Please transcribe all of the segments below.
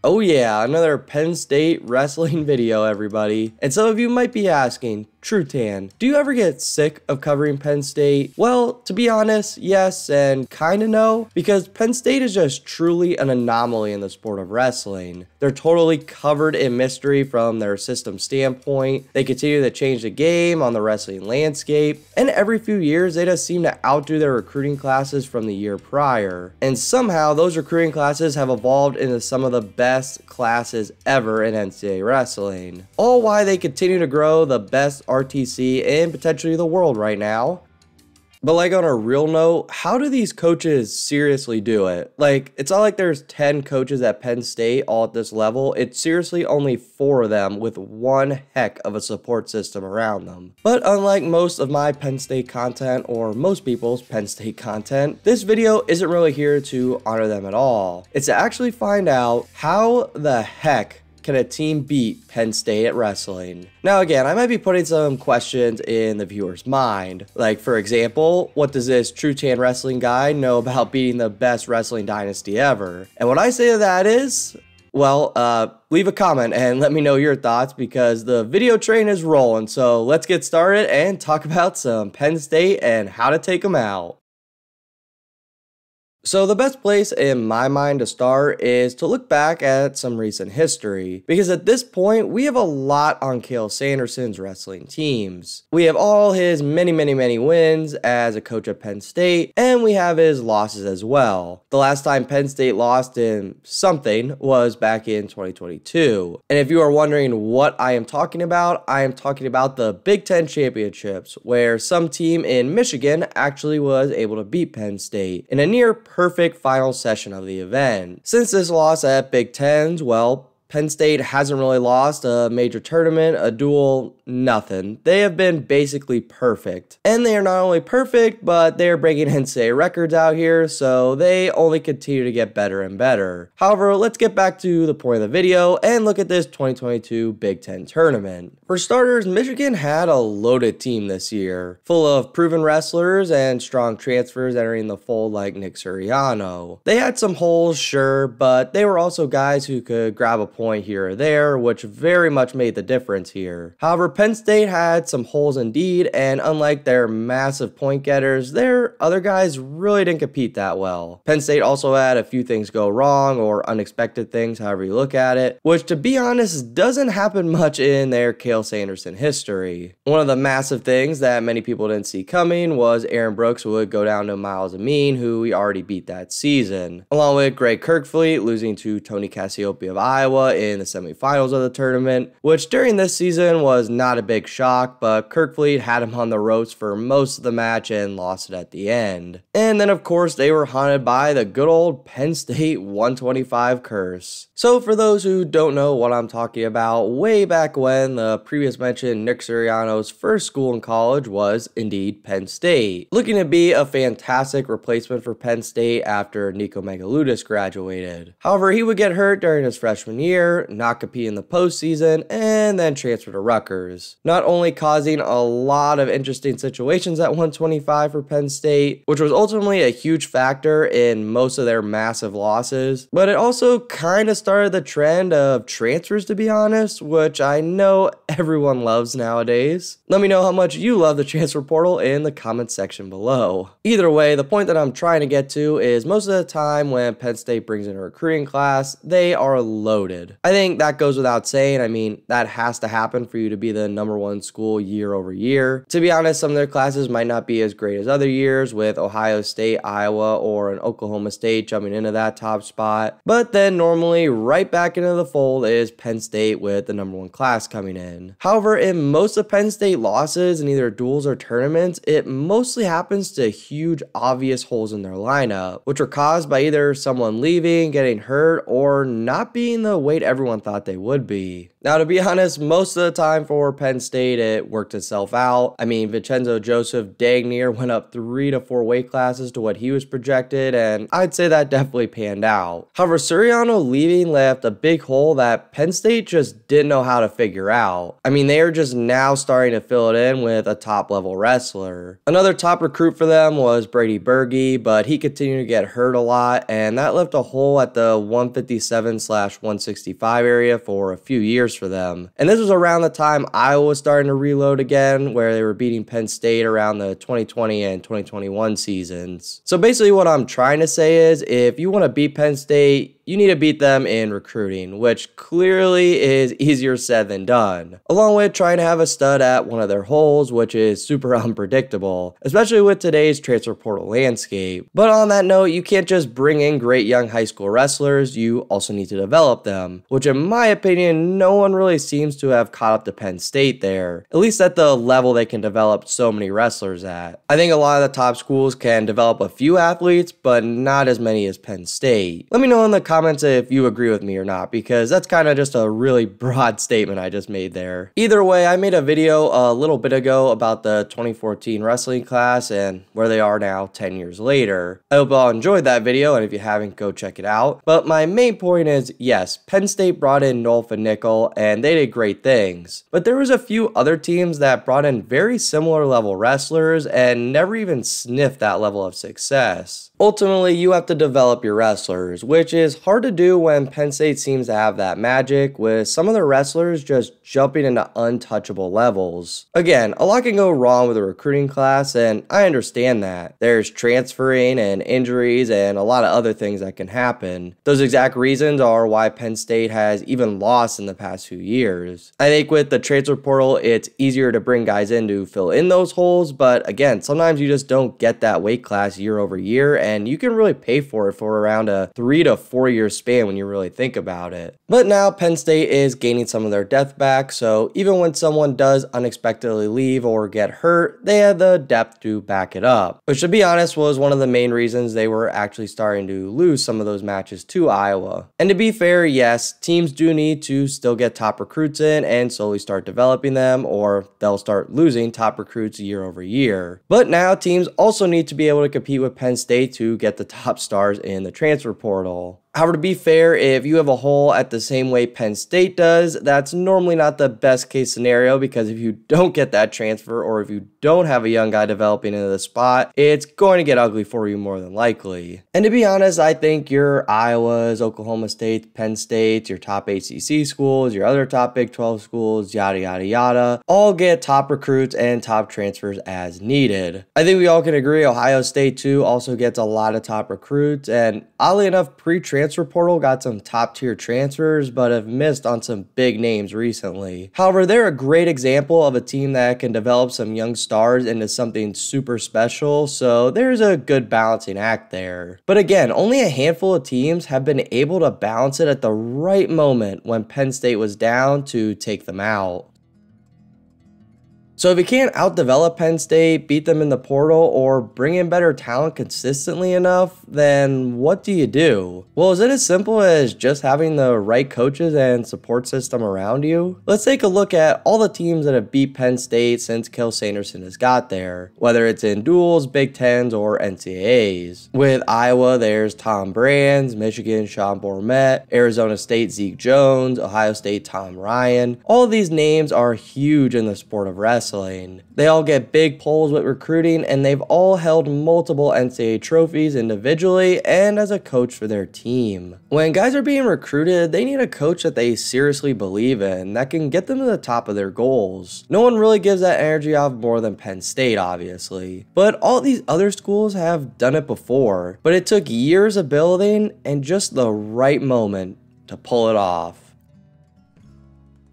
Oh yeah, another Penn State wrestling video, everybody. And some of you might be asking, TrueTan, do you ever get sick of covering Penn State? Well, to be honest, yes and kinda no, because Penn State is just truly an anomaly in the sport of wrestling. They're totally covered in mystery from their system standpoint. They continue to change the game on the wrestling landscape, and every few years they just seem to outdo their recruiting classes from the year prior. And somehow those recruiting classes have evolved into some of the best classes ever in NCAA wrestling. All why they continue to grow the best RTC in potentially the world right now. But like on a real note, how do these coaches seriously do it? Like, it's not like there's 10 coaches at Penn State all at this level. It's seriously only 4 of them with one heck of a support system around them. But unlike most of my Penn State content, or most people's Penn State content, this video isn't really here to honor them at all. It's to actually find out how the heck can a team beat Penn State at wrestling? Now again, I might be putting some questions in the viewer's mind. Like, for example, what does this TrueTan Wrestling guy know about beating the best wrestling dynasty ever? And what I say to that is, well, leave a comment and let me know your thoughts, because the video train is rolling. So let's get started and talk about some Penn State and how to take them out. So the best place in my mind to start is to look back at some recent history, because at this point we have a lot on Cael Sanderson's wrestling teams. We have all his many wins as a coach at Penn State, and we have his losses as well. The last time Penn State lost in something was back in 2022. And if you are wondering what I am talking about the Big Ten championships, where some team in Michigan actually was able to beat Penn State in a near perfect final session of the event. Since this loss at Big Tens, well, Penn State hasn't really lost a major tournament, a duel, nothing. They have been basically perfect. And they are not only perfect, but they are breaking NCAA records out here, so they only continue to get better and better. However, let's get back to the point of the video and look at this 2022 Big Ten tournament. For starters, Michigan had a loaded team this year, full of proven wrestlers and strong transfers entering the fold like Nick Suriano. They had some holes, sure, but they were also guys who could grab a point here or there, which very much made the difference here. However, Penn State had some holes indeed, and unlike their massive point getters, their other guys really didn't compete that well. Penn State also had a few things go wrong, or unexpected things, however you look at it, which to be honest doesn't happen much in their Cael Sanderson history. One of the massive things that many people didn't see coming was Aaron Brooks would go down to Miles Amin, who we already beat that season, along with Greg Kirkfleet losing to Tony Cassiope of Iowa in the semifinals of the tournament, which during this season was not a big shock, but Kirkfleet had him on the ropes for most of the match and lost it at the end. And then of course they were haunted by the good old Penn State 125 curse. So for those who don't know what I'm talking about, way back when, the previous mentioned Nick Suriano's first school in college was indeed Penn State, looking to be a fantastic replacement for Penn State after Nico Megaludis graduated. However, he would get hurt during his freshman year, not compete in the postseason, and then transfer to Rutgers, not only causing a lot of interesting situations at 125 for Penn State, which was ultimately a huge factor in most of their massive losses, but it also kind of started the trend of transfers, to be honest, which I know everyone loves nowadays. Let me know how much you love the transfer portal in the comments section below. Either way, the point that I'm trying to get to is most of the time when Penn State brings in a recruiting class, they are loaded. I think that goes without saying. I mean, that has to happen for you to be the #1 school year over year. To be honest, some of their classes might not be as great as other years, with Ohio State, Iowa, or an Oklahoma State jumping into that top spot. But then normally right back into the fold is Penn State with the #1 class coming in. However, in most of Penn State losses in either duels or tournaments, it mostly happens to huge obvious holes in their lineup, which were caused by either someone leaving, getting hurt, or not being the weight everyone thought they would be. Now, to be honest, most of the time for Penn State, it worked itself out. I mean, Vincenzo Joseph dang near went up 3 to 4 weight classes to what he was projected, and I'd say that definitely panned out. However, Suriano leaving left a big hole that Penn State just didn't know how to figure out. out. I mean, they are just now starting to fill it in with a top level wrestler. Another top recruit for them was Brady Berge, but he continued to get hurt a lot, and that left a hole at the 157/165 area for a few years for them. And this was around the time Iowa was starting to reload again, where they were beating Penn State around the 2020 and 2021 seasons. So basically what I'm trying to say is, if you want to beat Penn State, you need to beat them in recruiting, which clearly is easier said than done, along with trying to have a stud at one of their holes, which is super unpredictable, especially with today's transfer portal landscape. But on that note, you can't just bring in great young high school wrestlers, you also need to develop them, which in my opinion, no one really seems to have caught up to Penn State there, at least at the level they can develop so many wrestlers at. I think a lot of the top schools can develop a few athletes, but not as many as Penn State. Let me know in the comments if you agree with me or not, because that's kind of just a really broad statement I just made there. Either way, I made a video a little bit ago about the 2014 wrestling class and where they are now 10 years later. I hope you all enjoyed that video, and if you haven't, go check it out. But my main point is, yes, Penn State brought in Nolf and Nickel, and they did great things. But there was a few other teams that brought in very similar level wrestlers and never even sniffed that level of success. Ultimately, you have to develop your wrestlers, which is hard to do when Penn State seems to have that magic, with some of the wrestlers just jumping into untouchable levels. Again, a lot can go wrong with a recruiting class, and I understand that. There's transferring and injuries and a lot of other things that can happen. Those exact reasons are why Penn State has even lost in the past few years. I think with the transfer portal, it's easier to bring guys in to fill in those holes, but again, sometimes you just don't get that weight class year over year, and you can really pay for it for around a 3 to 4 year span when you really think about it. But now Penn State is gaining some of their depth back, so even when someone does unexpectedly leave or get hurt, they have the depth to back it up, which to be honest was one of the main reasons they were actually starting to lose some of those matches to Iowa. And to be fair, yes, teams do need to still get top recruits in and slowly start developing them, or they'll start losing top recruits year over year. But now teams also need to be able to compete with Penn State to get the top stars in the transfer portal. However, to be fair, if you have a hole at the same way Penn State does, that's normally not the best case scenario, because if you don't get that transfer, or if you don't have a young guy developing into the spot, it's going to get ugly for you more than likely. And to be honest, I think your Iowas, Oklahoma State, Penn State, your top ACC schools, your other top Big 12 schools, yada yada yada, all get top recruits and top transfers as needed. I think we all can agree Ohio State too also gets a lot of top recruits, and oddly enough, transfer portal got some top tier transfers, but have missed on some big names recently. However, they're a great example of a team that can develop some young stars into something super special, so there's a good balancing act there. But again, only a handful of teams have been able to balance it at the right moment when Penn State was down to take them out. So if you can't outdevelop Penn State, beat them in the portal, or bring in better talent consistently enough, then what do you do? Well, is it as simple as just having the right coaches and support system around you? Let's take a look at all the teams that have beat Penn State since Kel Sanderson has got there, whether it's in duels, Big Tens, or NCAAs. With Iowa, there's Tom Brands, Michigan, Sean Bourmet, Arizona State, Zeke Jones, Ohio State, Tom Ryan. All of these names are huge in the sport of wrestling. They all get big pulls with recruiting, and they've all held multiple NCAA trophies individually and as a coach for their team. When guys are being recruited, they need a coach that they seriously believe in, that can get them to the top of their goals. No one really gives that energy off more than Penn State, obviously. But all these other schools have done it before, but it took years of building and just the right moment to pull it off.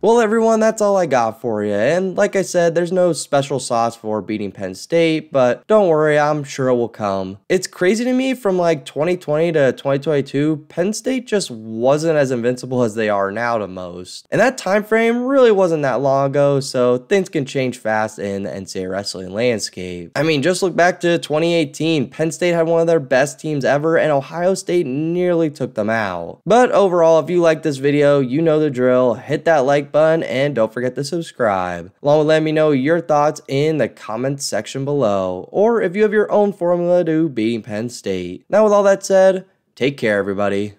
Well, everyone, that's all I got for you, and like I said, there's no special sauce for beating Penn State, but don't worry, I'm sure it will come. It's crazy to me, from like 2020 to 2022, Penn State just wasn't as invincible as they are now to most. And that time frame really wasn't that long ago, so things can change fast in the NCAA wrestling landscape. I mean, just look back to 2018, Penn State had one of their best teams ever, and Ohio State nearly took them out. But overall, if you like this video, you know the drill, hit that like button, and don't forget to subscribe, along with letting me know your thoughts in the comments section below, or if you have your own formula to beating Penn State. Now, with all that said, take care, everybody.